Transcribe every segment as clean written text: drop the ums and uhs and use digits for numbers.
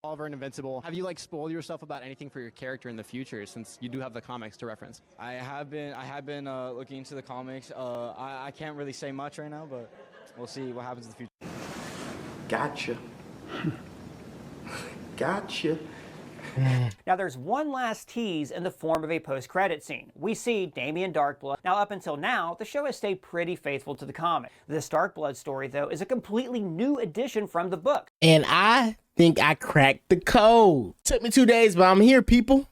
Oliver and Invincible. Have you like spoiled yourself about anything for your character in the future, since you do have the comics to reference? I have been looking into the comics. I can't really say much right now, but we'll see what happens in the future. Gotcha. Gotcha. Now there's one last tease in the form of a post-credit scene. We see Damien Darkblood. Now up until now, the show has stayed pretty faithful to the comic. This Darkblood story, though, is a completely new addition from the book. And I think I cracked the code. Took me 2 days, but I'm here, people.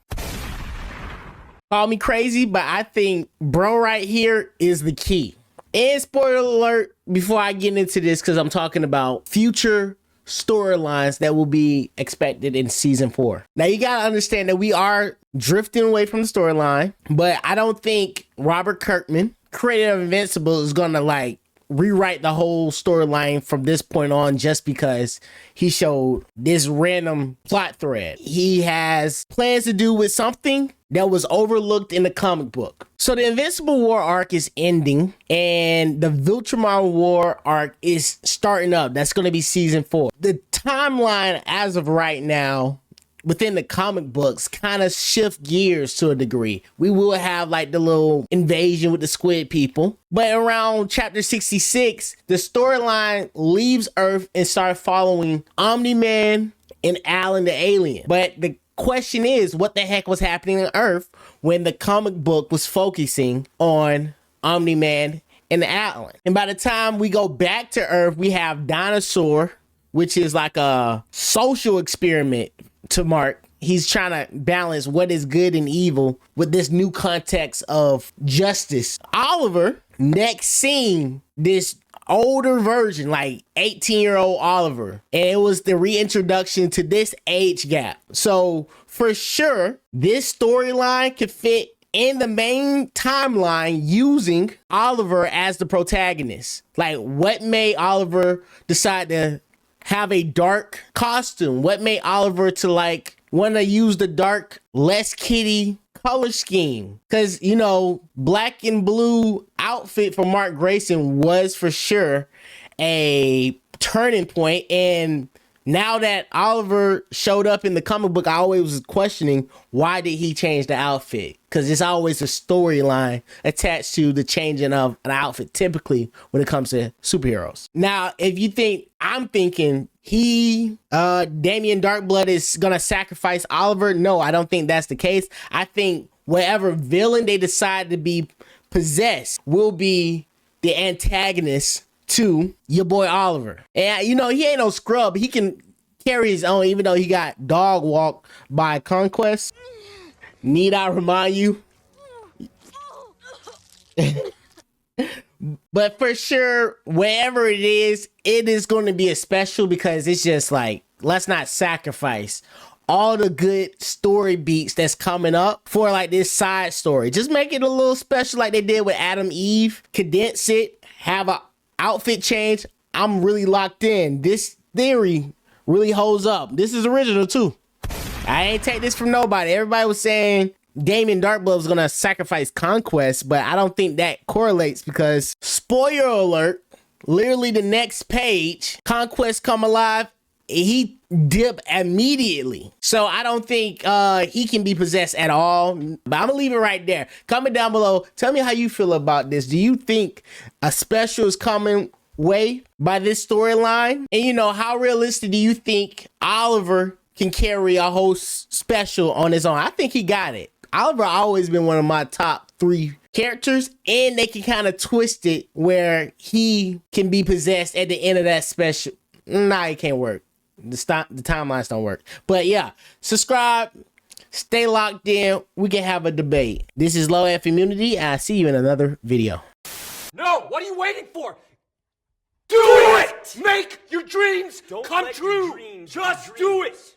Call me crazy, but I think bro right here is the key. And spoiler alert before I get into this, because I'm talking about future storylines that will be expected in season 4. Now you gotta understand that we are drifting away from the storyline, but I don't think Robert Kirkman, creator of Invincible, is gonna like rewrite the whole storyline from this point on just because he showed this random plot thread. He has plans to do with something that was overlooked in the comic book. So the Invincible War arc is ending and the Viltramar War arc is starting up. That's going to be season 4. The timeline as of right now within the comic books kind of shift gears to a degree. We will have like the little invasion with the squid people, but around chapter 66, the storyline leaves Earth and starts following Omni-Man and Alan the alien. But the question is, what the heck was happening on Earth when the comic book was focusing on Omni-Man and Alan? And by the time we go back to Earth, we have Dinosaur, which is like a social experiment to Mark. He's trying to balance what is good and evil with this new context of justice. Oliver, next scene, this older version, like 18-year-old Oliver, and it was the reintroduction to this age gap. So for sure, this storyline could fit in the main timeline using Oliver as the protagonist. Like, what made Oliver decide to have a dark costume? What made Oliver to like want to use the dark, less kitty color scheme? Because, you know, black and blue outfit for Mark Grayson was for sure a turning point. And now that Oliver showed up in the comic book, I always was questioning, why did he change the outfit? Because it's always a storyline attached to the changing of an outfit, typically when it comes to superheroes. Now, if you think, I'm thinking Damien Darkblood is gonna sacrifice Oliver. No, I don't think that's the case. I think whatever villain they decide to be possessed will be the antagonist to your boy Oliver. And you know, he ain't no scrub. He can carry his own, even though he got dog walked by Conquest. Need I remind you? But for sure, wherever it is going to be a special, because it's just like, let's not sacrifice all the good story beats that's coming up for like this side story. Just make it a little special like they did with Adam Eve. Condense it, have a outfit change. I'm really locked in. This theory really holds up. This is original too. I ain't take this from nobody. Everybody was saying Damien Darkblood was gonna sacrifice Conquest, but I don't think that correlates, because spoiler alert, literally the next page, Conquest come alive, he dip immediately. So I don't think he can be possessed at all. But I'm gonna leave it right there. Comment down below, tell me how you feel about this. Do you think a special is coming way by this storyline? And you know, how realistic do you think Oliver can carry a whole special on his own? I think he got it. Oliver always been one of my top 3 characters, and they can kind of twist it where he can be possessed at the end of that special. Nah, it can't work. The timelines don't work. But yeah, subscribe, stay locked in. We can have a debate. This is Low F Immunity. I'll see you in another video. No, what are you waiting for? Do it! Make your dreams come true! Just do it!